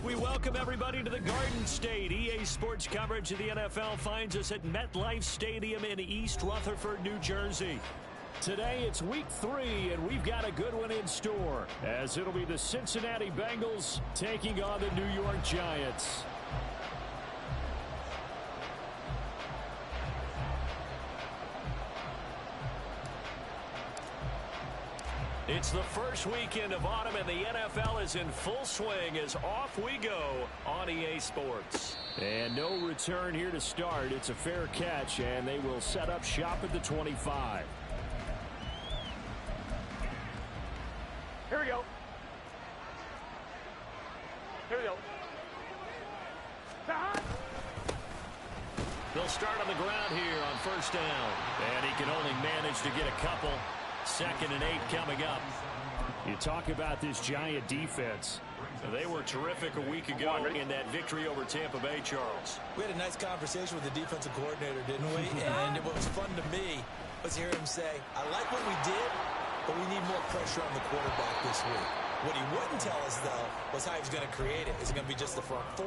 We welcome everybody to the Garden State. EA Sports coverage of the NFL finds us at MetLife Stadium in East Rutherford, New Jersey. Today it's week 3, and we've got a good one in store, as it'll be the Cincinnati Bengals taking on the New York Giants. It's the first weekend of autumn, and the NFL is in full swing as off we go on EA Sports. And no return here to start. It's a fair catch, and they will set up shop at the 25. Here we go. Here we go. They'll start on the ground here on first down. And he can only manage to get a couple. 2nd and 8 coming up. You talk about this Giant defense. They were terrific a week ago in that victory over Tampa Bay, Charles. We had a nice conversation with the defensive coordinator, didn't we? And what was fun to me was hear him say, I like what we did, but we need more pressure on the quarterback this week. What he wouldn't tell us, though, was how he was going to create it. Is it going to be just the front 4?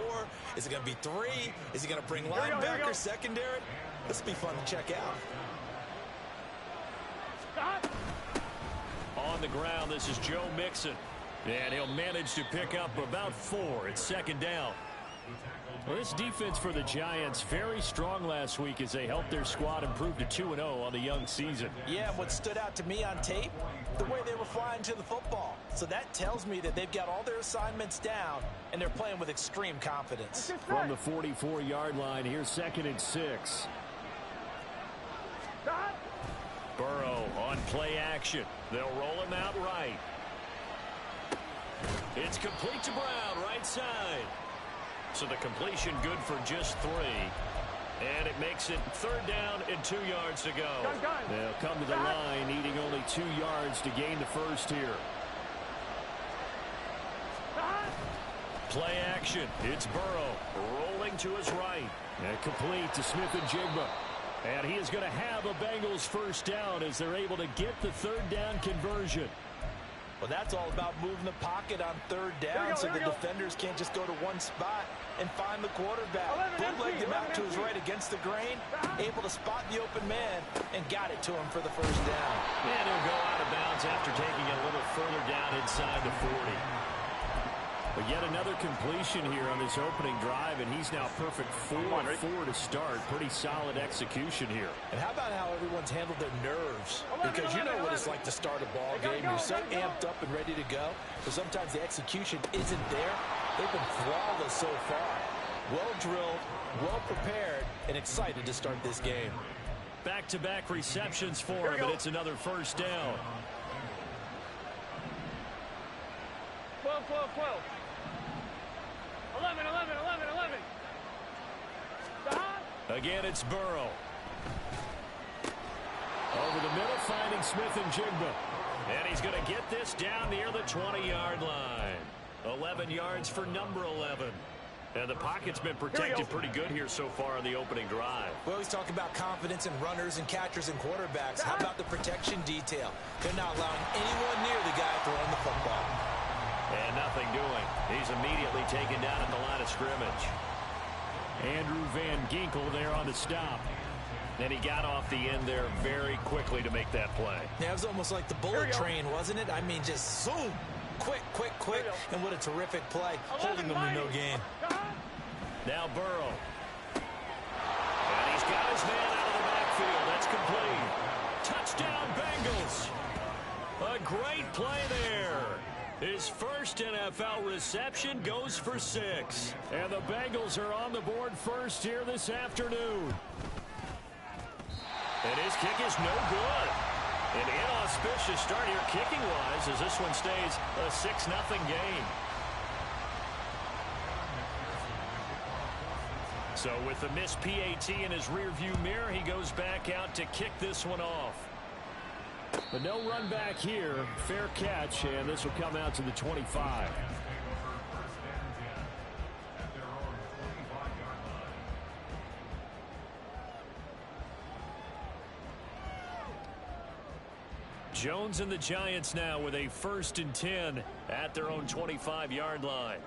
Is it going to be 3? Is he going to bring linebackers, secondary? This will be fun to check out. On the ground, this is Joe Mixon. And he'll manage to pick up about 4. It's 2nd down. Well, this defense for the Giants, very strong last week as they helped their squad improve to 2-0 on the young season. Yeah, what stood out to me on tape, the way they were flying to the football. So that tells me that they've got all their assignments down, and they're playing with extreme confidence. From the 44-yard line, here's 2nd and 6. Burrow on play action. They'll roll him out right. It's complete to Brown, right side. So the completion good for just 3. And it makes it 3rd down and 2 yards to go. They'll come to the line, needing only 2 yards to gain the first here. Play action. It's Burrow rolling to his right. And complete to Smith-Njigba. And he is going to have a Bengals first down as they're able to get the 3rd down conversion. Well, that's all about moving the pocket on 3rd down so the defenders can't just go to one spot and find the quarterback. Bootlegged him out to his right against the grain, able to spot the open man, and got it to him for the first down. And he'll go out of bounds after taking it a little further down inside the 40. But yet another completion here on this opening drive, and he's now perfect 4-4 to start. Pretty solid execution here. And how about how everyone's handled their nerves? Because you know what it's like to start a ball game. You're so amped up and ready to go, but sometimes the execution isn't there. They've been flawless so far. Well drilled, well prepared, and excited to start this game. Back-to-back receptions for him, and it's another first down. 12. 11. Again, it's Burrow. Over the middle, finding Smith-Njigba. And he's going to get this down near the 20-yard line. 11 yards for number 11. And the pocket's been protected pretty good here so far on the opening drive. We always talk about confidence in runners and catchers and quarterbacks. How about the protection detail? They're not allowing anyone near the guy throwing the football. And nothing doing. He's immediately taken down at the line of scrimmage. Andrew Van Ginkel there on the stop. And he got off the end there very quickly to make that play. Yeah, it was almost like the bullet train, wasn't it? I mean, just zoom. Quick. And what a terrific play, holding them to no gain. Now Burrow. And he's got his man out of the backfield. That's complete. Touchdown, Bengals. A great play there. His first NFL reception goes for 6. And the Bengals are on the board first here this afternoon. And his kick is no good. An inauspicious start here kicking-wise as this one stays a 6-0 game. So with the missed PAT in his rearview mirror, he goes back out to kick this one off. But no run back here. Fair catch, and this will come out to the 25. Jones and the Giants now with a 1st and 10 at their own 25-yard line.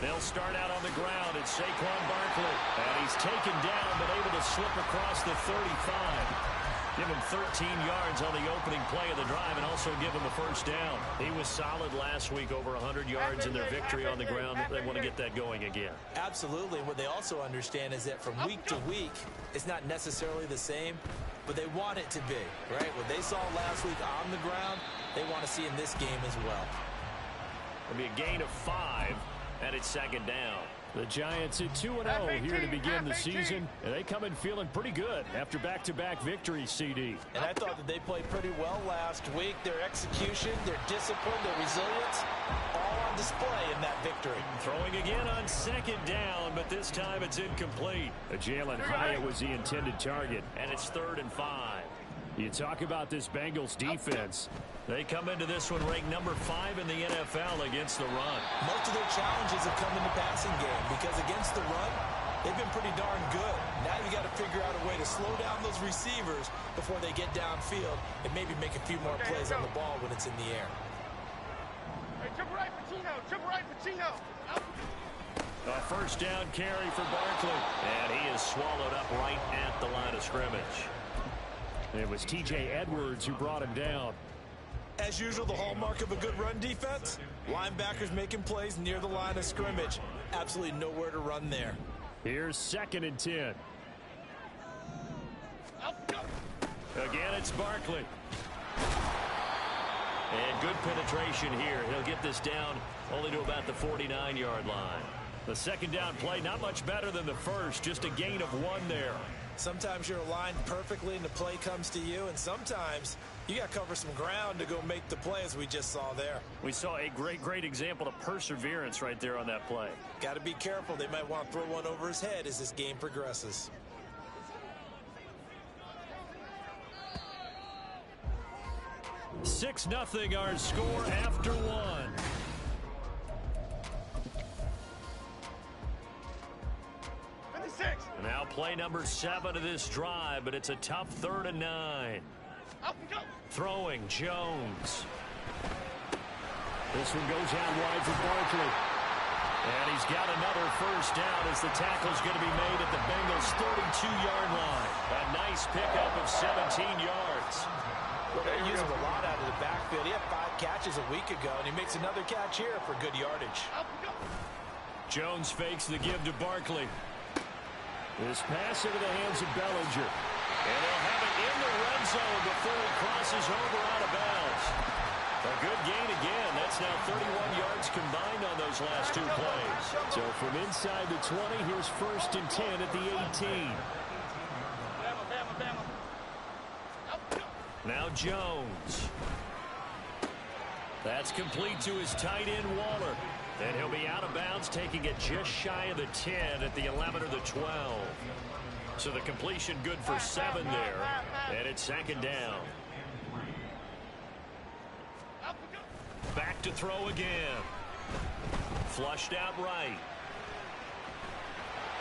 They'll start out on the ground. It's Saquon Barkley. And he's taken down but able to slip across the 35. Give him 13 yards on the opening play of the drive and also give him a first down. He was solid last week, over 100 yards in their victory on the ground. They want to get that going again. Absolutely. What they also understand is that from week to week, it's not necessarily the same, but they want it to be, right? What they saw last week on the ground, they want to see in this game as well. It'll be a gain of 5, and it's second down. The Giants at 2-0 here to begin the season, and they come in feeling pretty good after back-to-back victories, CD. And I thought that they played pretty well last week. Their execution, their discipline, their resilience, all on display in that victory. Throwing again on second down, but this time it's incomplete. Jalen Hyatt was the intended target. And it's 3rd and 5. You talk about this Bengals defense. They come into this one ranked number 5 in the NFL against the run. Most of their challenges have come in the passing game because against the run, they've been pretty darn good. Now you got to figure out a way to slow down those receivers before they get downfield and maybe make a few more plays on the ball when it's in the air. Hey, triple right for Chino. Triple right for Chino. A first down carry for Barkley. And he is swallowed up right at the line of scrimmage. It was T.J. Edwards who brought him down. As usual, the hallmark of a good run defense, linebackers making plays near the line of scrimmage. Absolutely nowhere to run there. Here's 2nd and 10. Again, it's Barkley. And good penetration here. He'll get this down only to about the 49-yard line. The second down play, not much better than the first, just a gain of 1 there. Sometimes you're aligned perfectly and the play comes to you, and sometimes you got to cover some ground to go make the play, as we just saw there. We saw a great example of perseverance right there on that play. Got to be careful. They might want to throw one over his head as this game progresses. Six 0 our score after 1. Now play number 7 of this drive, but it's a tough 3rd and 9. Throwing Jones. This one goes out wide for Barkley. And he's got another first down as the tackle's going to be made at the Bengals' 32-yard line. A nice pickup of 17 yards. Well, they're using a lot out of the backfield. He had 5 catches a week ago, and he makes another catch here for good yardage. Jones fakes the give to Barkley. This pass into the hands of Bellinger. And they'll have it in the red zone before it crosses over out of bounds. A good gain again. That's now 31 yards combined on those last 2 plays. So from inside the 20, here's 1st and 10 at the 18. Now Jones. That's complete to his tight end, Waller. And he'll be out of bounds, taking it just shy of the 10 at the 11 or the 12. So the completion good for 7 there. And it's 2nd down. Back to throw again. Flushed out right.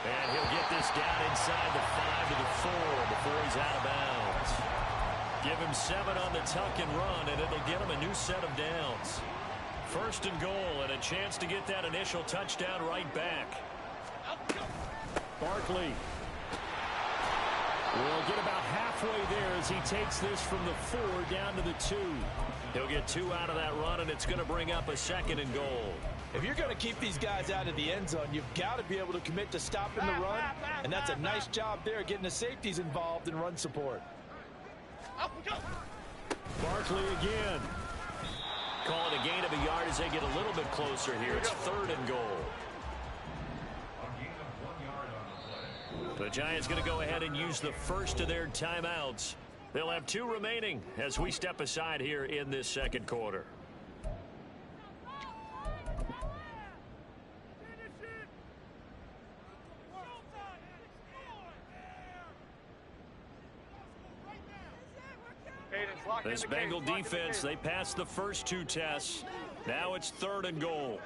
And he'll get this down inside the 5 to the 4 before he's out of bounds. Give him 7 on the tuck and run, and it'll get him a new set of downs. 1st and goal, and a chance to get that initial touchdown right back. Barkley will get about halfway there as he takes this from the 4 down to the 2. He'll get 2 out of that run, and it's going to bring up a 2nd and goal. If you're going to keep these guys out of the end zone, you've got to be able to commit to stopping the run, and that's a nice job there getting the safeties involved in run support. Barkley again. Call it a gain of a yard as they get a little bit closer here. It's 3rd and goal. The Giants going to go ahead and use the first of their timeouts. They'll have 2 remaining as we step aside here in this 2nd quarter. This Bengal defense, they passed the first 2 tests. Now it's 3rd and goal.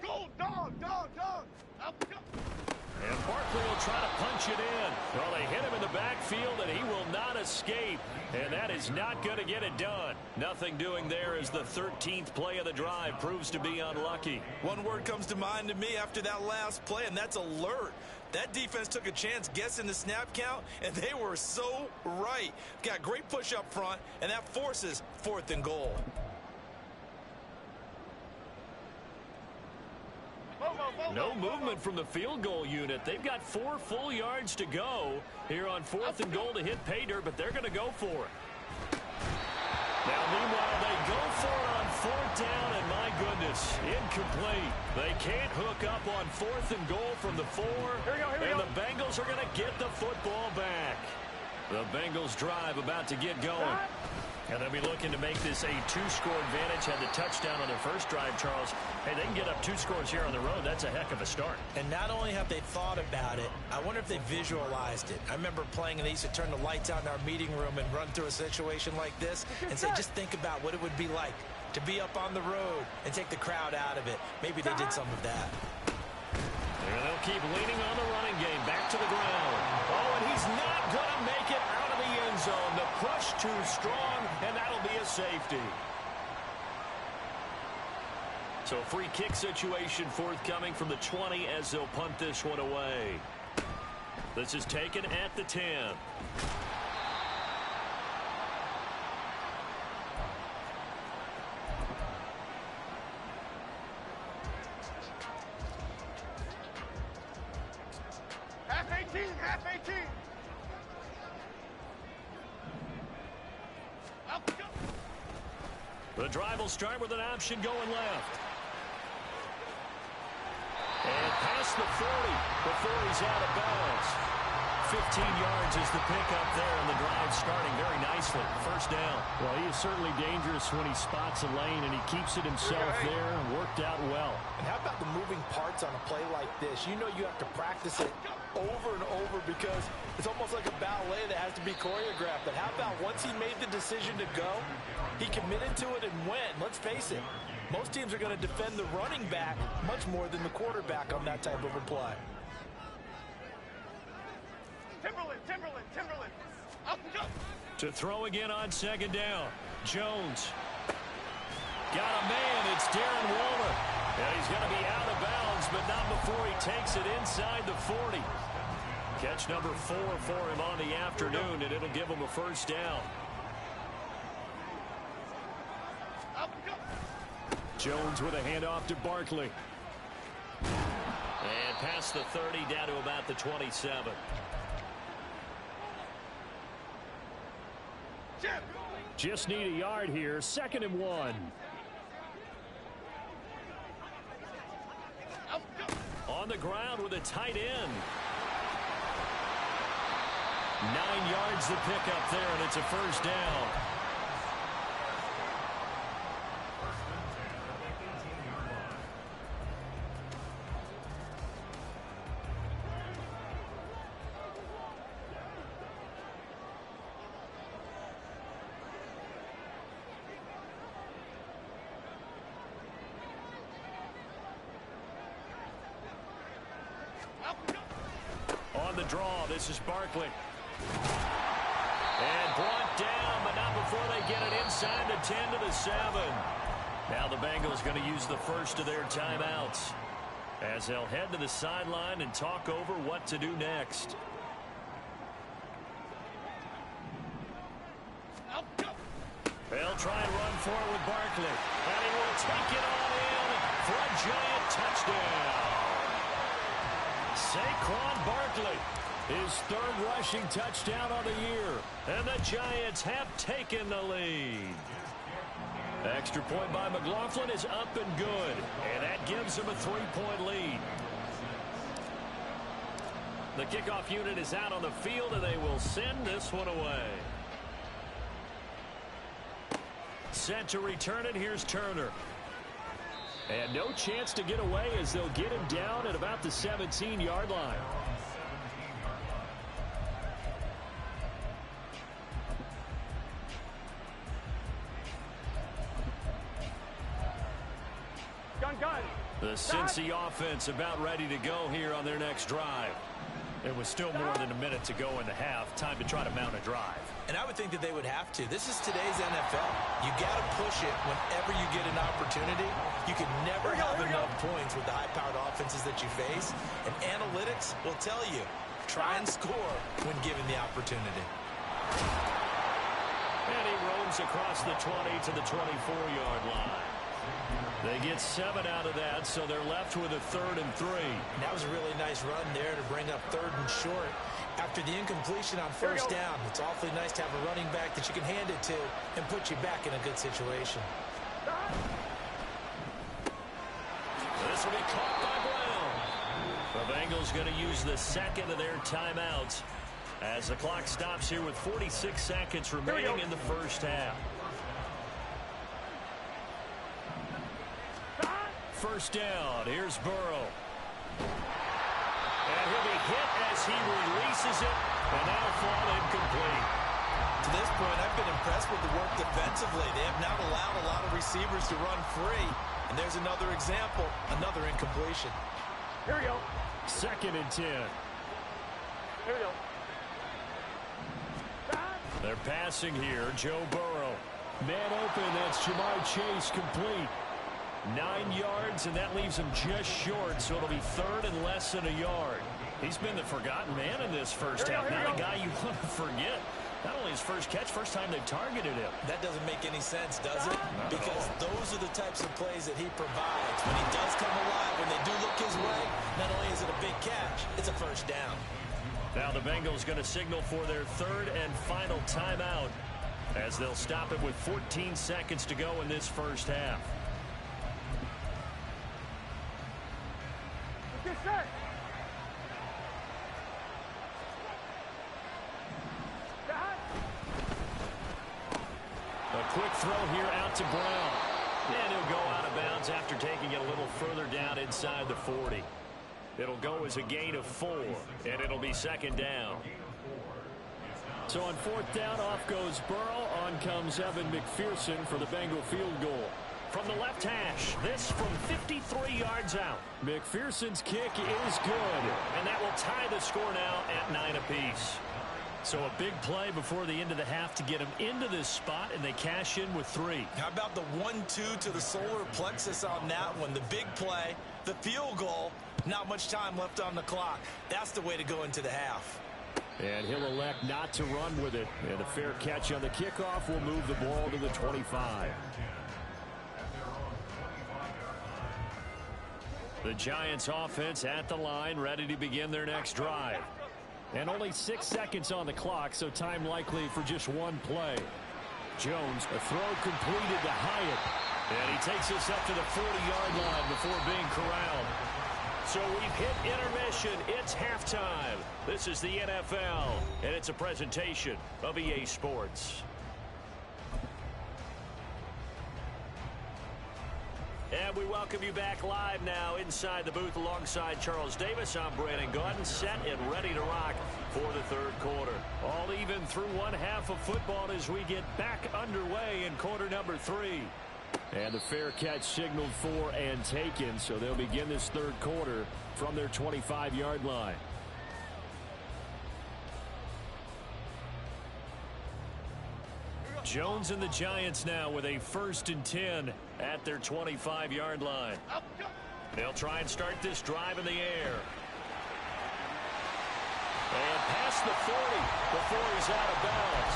Go, dog. And Barkley will try to punch it in. Well, they hit him in the backfield, and he will not escape. And that is not going to get it done. Nothing doing there as the 13th play of the drive proves to be unlucky. One word comes to mind to me after that last play, and that's alert. That defense took a chance guessing the snap count, and they were so right. Got great push up front, and that forces 4th and goal. No movement from the field goal unit. They've got 4 full yards to go here on 4th and goal to hit pay dirt, but they're going to go for it. Now, meanwhile, they go for it on 4th down, and my goodness, incomplete. They can't hook up on 4th and goal from the 4, and the Bengals are going to get the football back. The Bengals drive about to get going. And they'll be looking to make this a 2-score advantage. Had the touchdown on their first drive, Charles. Hey, they can get up 2 scores here on the road. That's a heck of a start. And not only have they thought about it, I wonder if they visualized it. I remember playing, and they used to turn the lights out in our meeting room and run through a situation like this and say, just think about what it would be like to be up on the road and take the crowd out of it. Maybe they did some of that. And they'll keep leaning on the running game. Back to the ground. Oh, and he's not going to make it out of the end zone. The push too strong, and that'll be a safety. So a free kick situation forthcoming from the 20 as they'll punt this one away. This is taken at the 10. Half 18. The drive will start with an option going left. And past the 40 before he's out of bounds. 15 yards is the pickup there, and the drive starting very nicely. First down. Well, he is certainly dangerous when he spots a lane, and he keeps it himself there and worked out well. And how about the moving parts on a play like this? You know you have to practice it over and over because it's almost like a ballet that has to be choreographed. But how about once he made the decision to go, he committed to it and went. Let's face it, most teams are going to defend the running back much more than the quarterback on that type of a play. Timberland. To throw again on second down. Jones. Got a man. It's Darren Waller. And he's going to be out of bounds, but not before he takes it inside the 40. Catch number 4 for him on the afternoon, and it'll give him a first down. Jones with a handoff to Barkley. And past the 30 down to about the 27. Just need a yard here. 2nd and 1. On the ground with a tight end. 9 yards to pick up there, and it's a first down. On the draw, this is Barkley. And brought down, but not before they get it inside the 10 to the 7. Now the Bengals going to use the first of their timeouts as they'll head to the sideline and talk over what to do next. They'll try and run forward with Barkley. And he will take it on in for a giant touchdown. Saquon Barkley, his 3rd rushing touchdown on the year. And the Giants have taken the lead. Extra point by McLaughlin is up and good. And that gives them a 3-point lead. The kickoff unit is out on the field, and they will send this one away. Set to return it. Here's Turner. And no chance to get away as they'll get him down at about the 17-yard line. Gun. The Cincy offense about ready to go here on their next drive. It was still more than a minute to go in the half. Time to try to mount a drive. And I would think that they would have to. This is today's NFL. You got to push it whenever you get an opportunity. You can never have enough points with the high-powered offenses that you face. And analytics will tell you, try and score when given the opportunity. And he roams across the 20 to the 24-yard line. They get 7 out of that, so they're left with a 3rd and 3. And that was a really nice run there to bring up 3rd and short. After the incompletion on first down, it's awfully nice to have a running back that you can hand it to and put you back in a good situation. This will be caught by Brown. The Bengals going to use the second of their timeouts as the clock stops here with 46 seconds remaining in the first half. First down. Here's Burrow. And he'll be hit as he releases it, and that'll fall incomplete. To this point, I've been impressed with the work defensively. They have not allowed a lot of receivers to run free. And there's another example, another incompletion. Here we go. 2nd and 10. Here we go. They're passing here. Joe Burrow. Man open, that's Jamar Chase complete. 9 yards, and that leaves him just short, so it'll be 3rd and less than a yard. He's been the forgotten man in this first half. Not a guy you want to forget. Not only his first catch, first time they've targeted him. That doesn't make any sense, does it? Because those are the types of plays that he provides. When he does come alive, when they do look his way, not only is it a big catch, it's a first down. Now the Bengals going to signal for their 3rd and final timeout as they'll stop it with 14 seconds to go in this first half. Get set. A quick throw here out to Brown. And he'll go out of bounds after taking it a little further down inside the 40. It'll go as a gain of 4, and it'll be 2nd down. So on 4th down, off goes Burrow. On comes Evan McPherson for the Bengal field goal. From the left hash, this from 53 yards out. McPherson's kick is good. And that will tie the score now at 9 apiece. So a big play before the end of the half to get them into this spot, and they cash in with 3. How about the 1-2 to the solar plexus on that one? The big play, the field goal, not much time left on the clock. That's the way to go into the half. And he'll elect not to run with it. And a fair catch on the kickoff will move the ball to the 25. The Giants offense at the line, ready to begin their next drive. And only 6 seconds on the clock, so time likely for just one play. Jones, a throw completed to Hyatt. And he takes us up to the 40-yard line before being corralled. So we've hit intermission. It's halftime. This is the NFL, and it's a presentation of EA Sports. And we welcome you back live now inside the booth alongside Charles Davis. I'm Brandon Gaudin, set and ready to rock for the 3rd quarter. All even through one half of football as we get back underway in quarter number 3. And the fair catch signaled for and taken, so they'll begin this 3rd quarter from their 25-yard line. Jones and the Giants now with a 1st and 10 at their 25-yard line. They'll try and start this drive in the air. And past the 40 before he's out of bounds.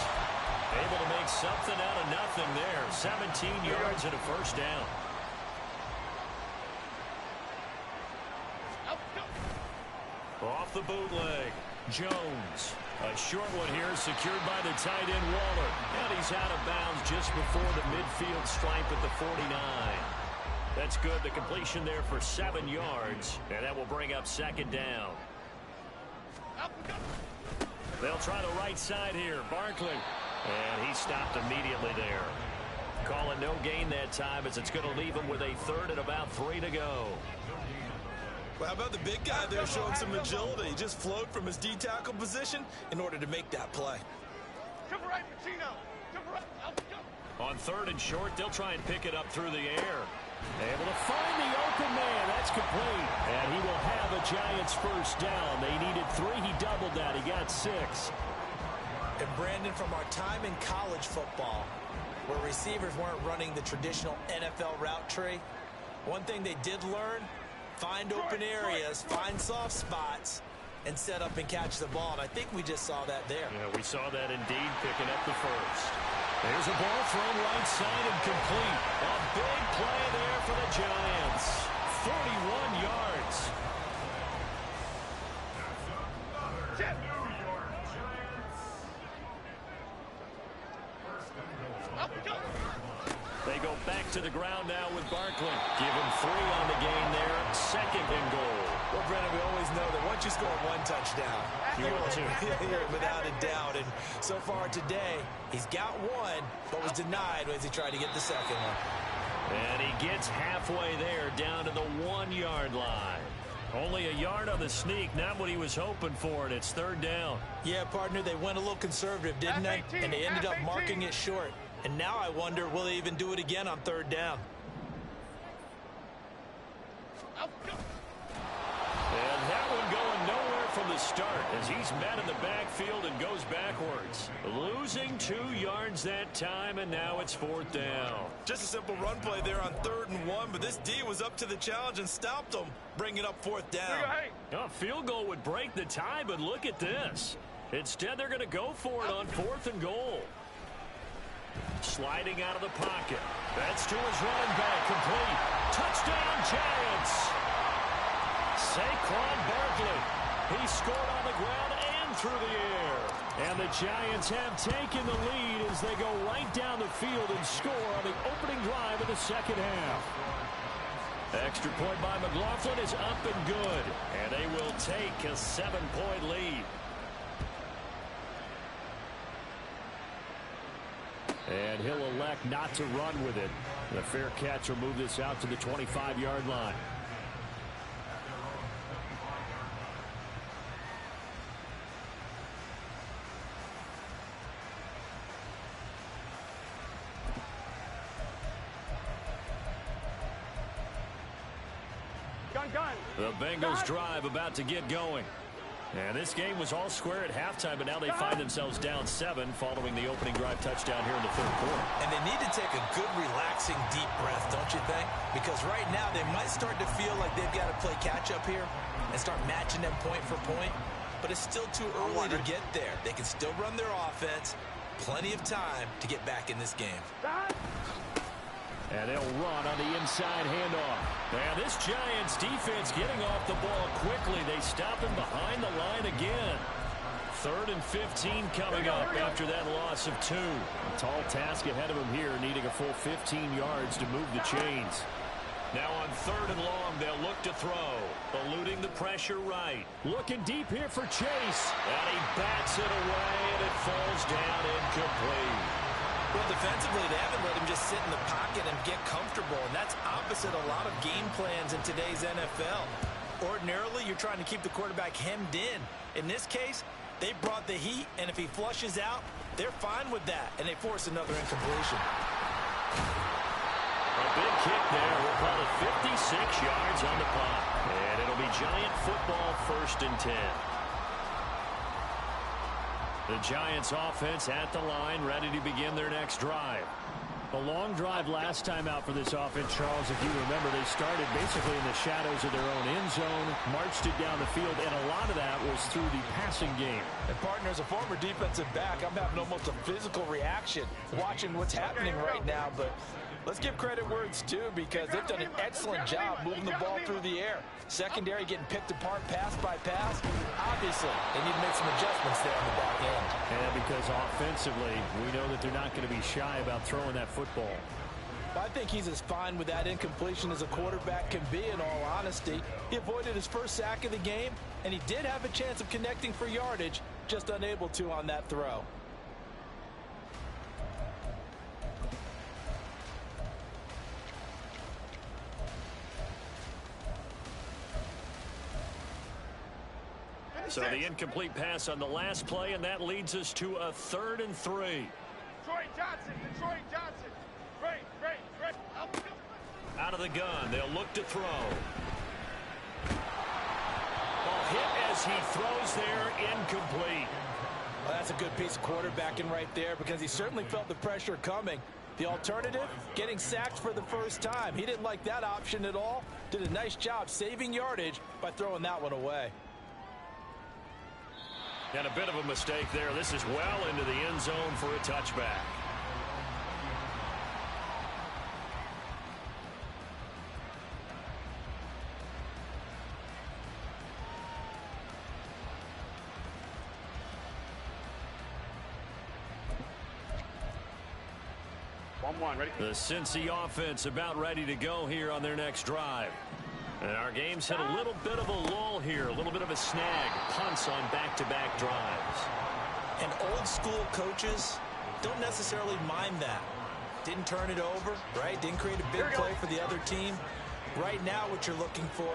Able to make something out of nothing there. 17 yards and a first down. Off the bootleg. Jones. A short one here secured by the tight end Waller. And he's out of bounds just before the midfield stripe at the 49. That's good. The completion there for 7 yards. And that will bring up 2nd down. They'll try the right side here. Barkley. And he stopped immediately there. Calling no gain that time as it's going to leave him with a 3rd and about 3 to go. Well, how about the big guy there showing some agility? He just flowed from his D-tackle position in order to make that play. To the right, Pacino. To the right. On 3rd and short, they'll try and pick it up through the air. Able to find the open man. That's complete. And he will have a Giants first down. They needed 3. He doubled that. He got 6. And Brandon, from our time in college football, where receivers weren't running the traditional NFL route tree, one thing they did learn, find open areas, find soft spots, and set up and catch the ball. And I think we just saw that there. Yeah, we saw that indeed, picking up the first. There's a ball thrown right side and complete. A big play there for the Giants. 41 yards. They go back to the ground now with Barkley. Give him 3 on the gain there. 2nd and goal. Well, Brennan, we always know that once you score 1 touchdown, you want to. without a doubt. And so far today, he's got 1, but was denied as he tried to get the 2nd one. And he gets halfway there, down to the 1-yard line. Only a yard on the sneak, not what he was hoping for, and it's 3rd down. Yeah, partner, they went a little conservative, didn't they? And they ended up marking it short. And now I wonder, will they even do it again on 3rd down? And that one going nowhere from the start as he's met in the backfield and goes backwards. Losing 2 yards that time, and now it's 4th down. Just a simple run play there on 3rd and 1, but this D was up to the challenge and stopped them, bringing up 4th down. A field goal would break the tie, but look at this. Instead, they're going to go for it on 4th and goal. Sliding out of the pocket. That's to his running back. Complete. Touchdown, Giants. Saquon Barkley. He scored on the ground and through the air. And the Giants have taken the lead as they go right down the field and score on the opening drive of the 2nd half. Extra point by McLaughlin is up and good. And they will take a 7-point lead. And he'll elect not to run with it. The fair catch will move this out to the 25-yard line. The Bengals drive about to get going. And this game was all square at halftime, but now they find themselves down 7 following the opening drive touchdown here in the 3rd quarter. And they need to take a good, relaxing, deep breath, don't you think? Because right now they might start to feel like they've got to play catch-up here and start matching them point for point. But it's still too early to get there. They can still run their offense. Plenty of time to get back in this game. And they'll run on the inside handoff. And this Giants defense getting off the ball quickly. They stop him behind the line again. 3rd and 15 coming up after that loss of 2. A tall task ahead of him here, needing a full 15 yards to move the chains. Now on 3rd and long, they'll look to throw. Eluding the pressure right. Looking deep here for Chase. And he bats it away, and it falls down incomplete. Well, defensively, they haven't let him just sit in the pocket and get comfortable, and that's opposite a lot of game plans in today's NFL. Ordinarily, you're trying to keep the quarterback hemmed in. In this case, they brought the heat, and if he flushes out, they're fine with that, and they force another incompletion. A big kick there. We'll call it 56 yards on the punt. And it'll be Giant football 1st and 10. The Giants offense at the line, ready to begin their next drive. A long drive last time out for this offense, Charles. If you remember, they started basically in the shadows of their own end zone, marched it down the field, and a lot of that was through the passing game. And partner, as a former defensive back, I'm having almost a physical reaction watching what's happening right now, but let's give credit where it's due because they've done an excellent job moving the ball through the air. Secondary getting picked apart pass by pass. Obviously, they need to make some adjustments there on the back end. And because offensively, we know that they're not going to be shy about throwing that football. I think he's as fine with that incompletion as a quarterback can be, in all honesty. He avoided his first sack of the game, and he did have a chance of connecting for yardage, just unable to on that throw. So the incomplete pass on the last play, and that leads us to a 3rd and 3. Detroit Johnson. Out of the gun. They'll look to throw. Ball hit as he throws there, incomplete. Well, that's a good piece of quarterbacking right there because he certainly felt the pressure coming. The alternative, getting sacked for the first time. He didn't like that option at all. Did a nice job saving yardage by throwing that one away. And a bit of a mistake there. This is well into the end zone for a touchback. Ready? The Cincy offense about ready to go here on their next drive. And our game's hit a little bit of a lull here, a little bit of a snag. Punts on back-to-back drives. And old school coaches don't necessarily mind that. Didn't turn it over, right? Didn't create a big play for the other team. Right now what you're looking for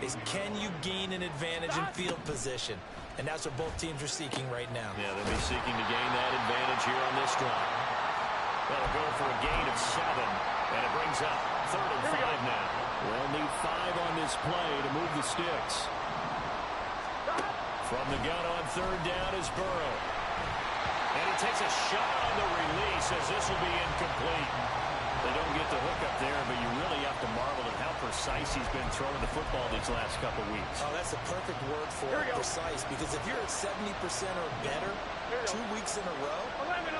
is can you gain an advantage in field position? And that's what both teams are seeking right now. Yeah, they'll be seeking to gain that advantage here on this drive. That'll go for a gain of 7, and it brings up 3rd and 5 now. They'll need 5 on this play to move the sticks. From the gun on 3rd down is Burrow. And he takes a shot on the release as this will be incomplete. They don't get the hook up there, but you really have to marvel at how precise he's been throwing the football these last couple weeks. Oh, that's the perfect word for it, precise, because if you're at 70% or better 2 weeks in a row,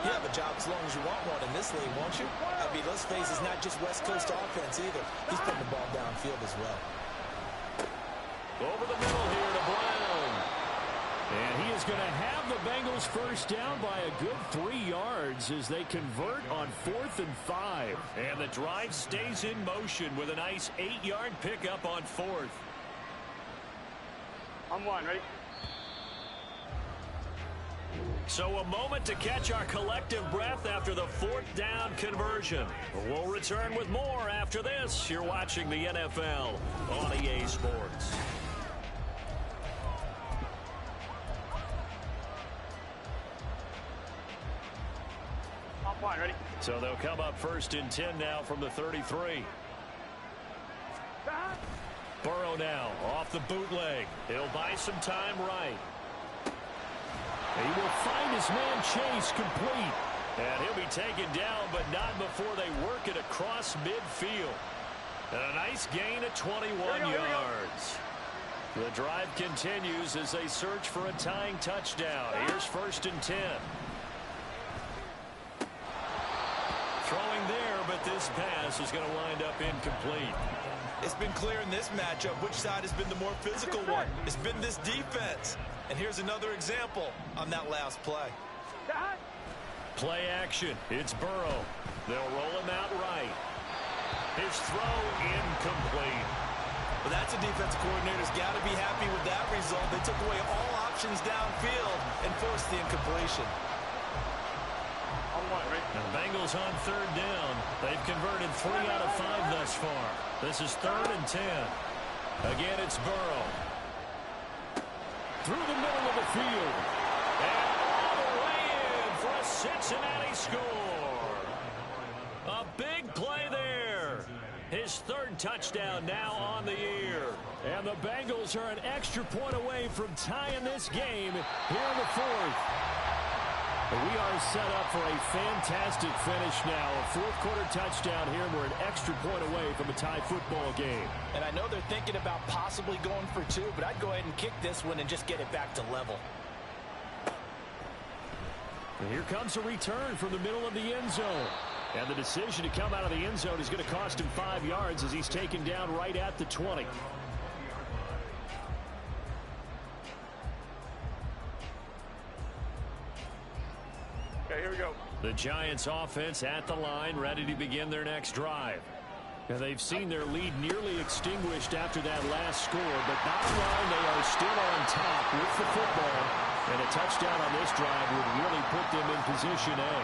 you have a job as long as you want one in this league, won't you? I mean, let's face it, it's not just West Coast offense either. He's putting the ball downfield as well. Over the middle here to Brown. And he is going to have the Bengals first down by a good 3 yards as they convert on 4th and 5. And the drive stays in motion with a nice 8-yard pickup on 4th. On 1, ready? So a moment to catch our collective breath after the 4th down conversion. We'll return with more after this. You're watching the NFL on EA Sports. On 1, ready? So they'll come up 1st and 10 now from the 33. Burrow now off the bootleg. He'll buy some time right. He will find his man Chase complete. And he'll be taken down, but not before they work it across midfield. And a nice gain of 21 yards. The drive continues as they search for a tying touchdown. Here's 1st and 10. Throwing there, but this pass is going to wind up incomplete. It's been clear in this matchup which side has been the more physical one. It's been this defense. And here's another example on that last play. Play action. It's Burrow. They'll roll him out right. His throw incomplete. Well, that's a defensive coordinator's got to be happy with that result. They took away all options downfield and forced the incompletion. On 1, ready? And the Bengals on 3rd down. They've converted 3 out of 5 thus far. This is 3rd and 10. Again, it's Burrow. Through the middle of the field. And all the way in for a Cincinnati score. A big play there. His 3rd touchdown now on the year. And the Bengals are an extra point away from tying this game here in the 4th. We are set up for a fantastic finish now. A 4th quarter touchdown here, and we're an extra point away from a tie football game. And I know they're thinking about possibly going for 2, but I'd go ahead and kick this one and just get it back to level. And here comes a return from the middle of the end zone. And the decision to come out of the end zone is going to cost him 5 yards as he's taken down right at the 20. Okay, here we go. The Giants offense at the line, ready to begin their next drive. And they've seen their lead nearly extinguished after that last score, but bottom line, they are still on top with the football. And a touchdown on this drive would really put them in position A.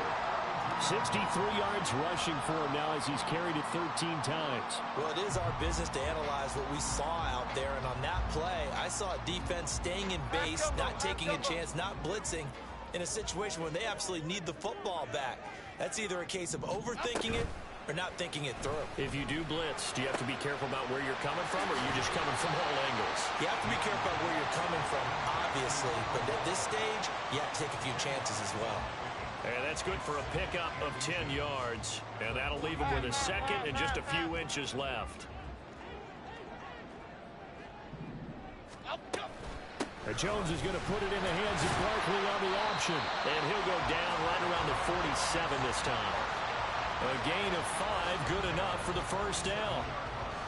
63 yards rushing for him now as he's carried it 13 times. Well, it is our business to analyze what we saw out there, and on that play, I saw a defense staying in base, not taking a chance, not blitzing, in a situation where they absolutely need the football back. That's either a case of overthinking it or not thinking it through. If you do blitz, do you have to be careful about where you're coming from, or are you just coming from all angles? You have to be careful about where you're coming from, obviously, but at this stage, you have to take a few chances as well. And that's good for a pickup of 10 yards, and that'll leave him with a second and just a few inches left. Jones is going to put it in the hands of Barkley on the option. And he'll go down right around the 47 this time. A gain of 5, good enough for the first down.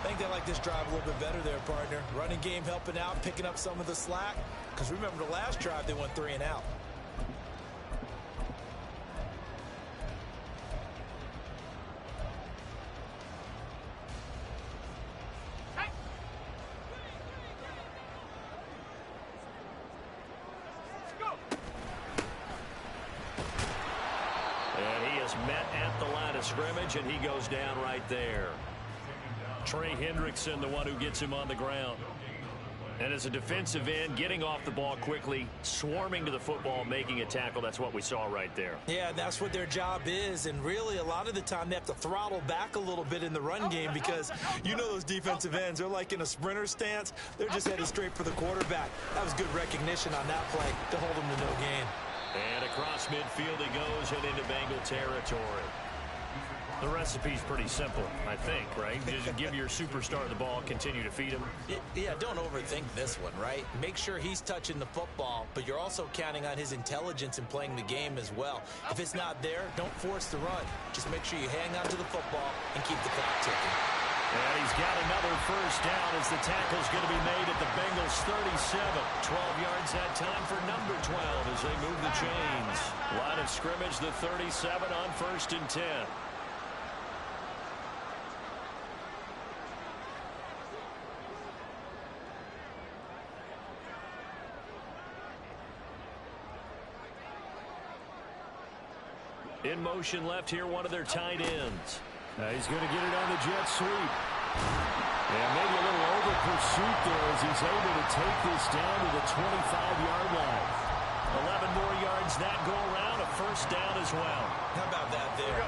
I think they like this drive a little bit better there, partner. Running game helping out, picking up some of the slack. Because remember the last drive, they went 3 and out. Met at the line of scrimmage, and he goes down right there. Trey Hendrickson, the one who gets him on the ground. And as a defensive end, getting off the ball quickly, swarming to the football, making a tackle, that's what we saw right there. Yeah, that's what their job is, and really a lot of the time they have to throttle back a little bit in the run game because you know those defensive ends, they're like in a sprinter stance. They're just headed straight for the quarterback. That was good recognition on that play to hold them to no gain. And across midfield he goes and into Bengal territory. The recipe's pretty simple, I think, right? Just give your superstar the ball, continue to feed him. Yeah, don't overthink this one, right? Make sure he's touching the football, but you're also counting on his intelligence in playing the game as well. If it's not there, don't force the run. Just make sure you hang on to the football and keep the clock ticking. And he's got another first down as the tackle's going to be made at the Bengals 37. 12 yards that time for number 12 as they move the chains. Line of scrimmage, the 37 on 1st and 10. In motion left here, one of their tight ends. He's going to get it on the jet sweep. And maybe a little over pursuit there as he's able to take this down to the 25-yard line. 11 more yards that go around, a first down as well. How about that there?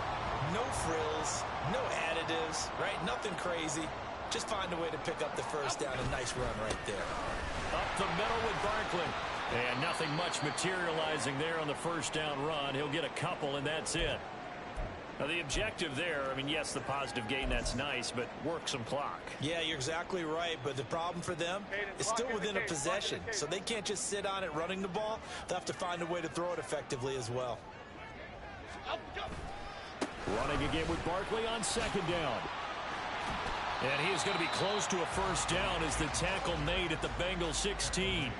No frills, no additives, right? Nothing crazy. Just find a way to pick up the first down. A nice run right there. Up the middle with Barkley. And nothing much materializing there on the first down run. He'll get a couple, and that's it. Now, the objective there, I mean, yes, the positive gain, that's nice, but work some clock. Yeah, you're exactly right, but the problem for them is still within a possession, so they can't just sit on it running the ball. They'll have to find a way to throw it effectively as well. Running again with Barkley on 2nd down. And he is going to be close to a first down as the tackle made at the Bengals 16.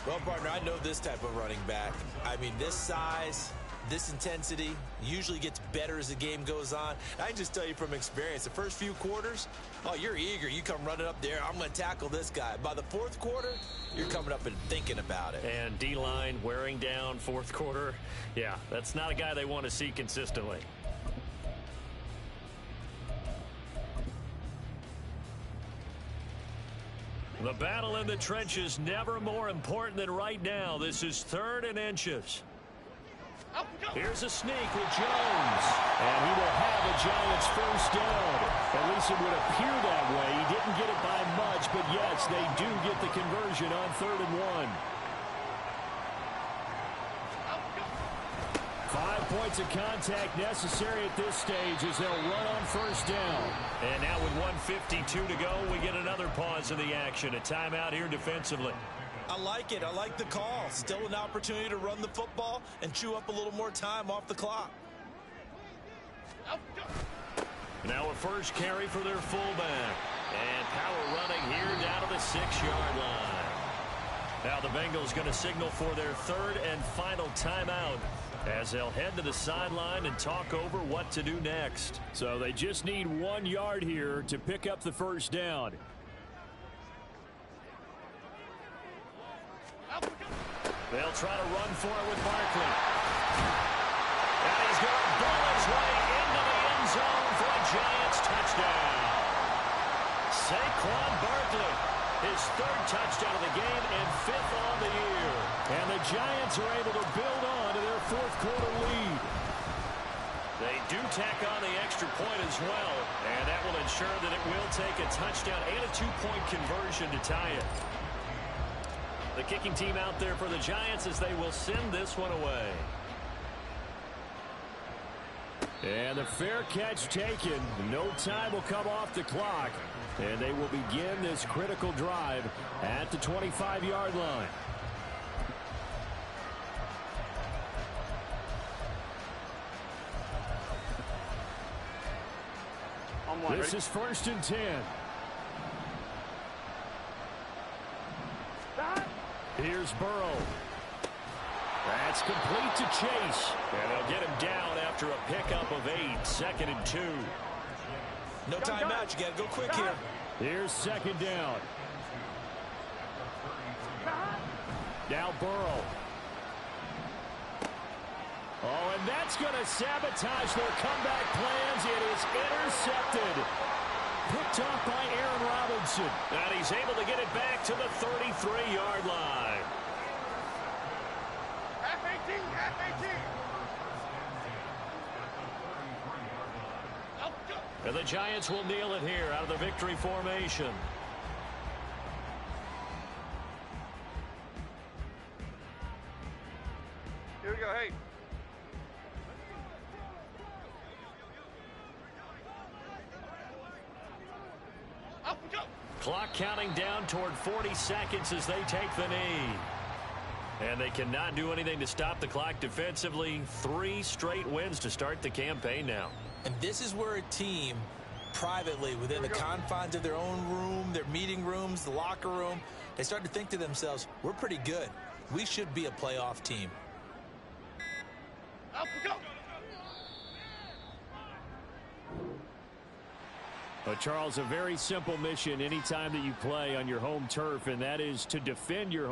Well, partner, I know this type of running back. I mean, this size, this intensity usually gets better as the game goes on. I can just tell you from experience, the first few quarters, oh, you're eager. You come running up there, I'm going to tackle this guy. By the 4th quarter, you're coming up and thinking about it. And D-line wearing down 4th quarter. Yeah, that's not a guy they want to see consistently. The battle in the trenches never more important than right now. This is 3rd and inches. Here's a sneak with Jones. And he will have a Giants first down. At least it would appear that way. He didn't get it by much, but yes, they do get the conversion on 3rd and 1. 5 points of contact necessary at this stage as they'll run on first down. And now with 1:52 to go, we get another pause in the action. A timeout here defensively. I like it. I like the call. Still an opportunity to run the football and chew up a little more time off the clock. Now a first carry for their fullback. And power running here down to the 6-yard line. Now the Bengals going to signal for their 3rd and final timeout as they'll head to the sideline and talk over what to do next. So they just need 1 yard here to pick up the first down. They'll try to run for it with Barkley. And he's going to ball his way into the end zone for a Giants touchdown. Saquon Barkley, his 3rd touchdown of the game and 5th on the year. And the Giants are able to build on to their 4th quarter lead. They do tack on the extra point as well, and that will ensure that it will take a touchdown and a two-point conversion to tie it. The kicking team out there for the Giants as they will send this one away. And the fair catch taken. No time will come off the clock, and they will begin this critical drive at the 25-yard line. This is 1st and 10. Here's Burrow. That's complete to Chase. And they'll get him down after a pickup of 8. 2nd and 2. No timeout. You got to go quick here. Here's 2nd down. Now Burrow. Oh, and that's going to sabotage their comeback plans. It is intercepted. Picked off by Aaron Robinson. And he's able to get it back to the 33-yard line. F-18, F-18. And the Giants will kneel it here out of the victory formation. Here we go, hey. Up we go. Clock counting down toward 40 seconds as they take the knee. And they cannot do anything to stop the clock defensively. 3 straight wins to start the campaign now. And this is where a team, privately, within the confines of their own room, their meeting rooms, the locker room, they start to think to themselves, we're pretty good. We should be a playoff team. Up we go. But Charles, a very simple mission anytime that you play on your home turf, and that is to defend your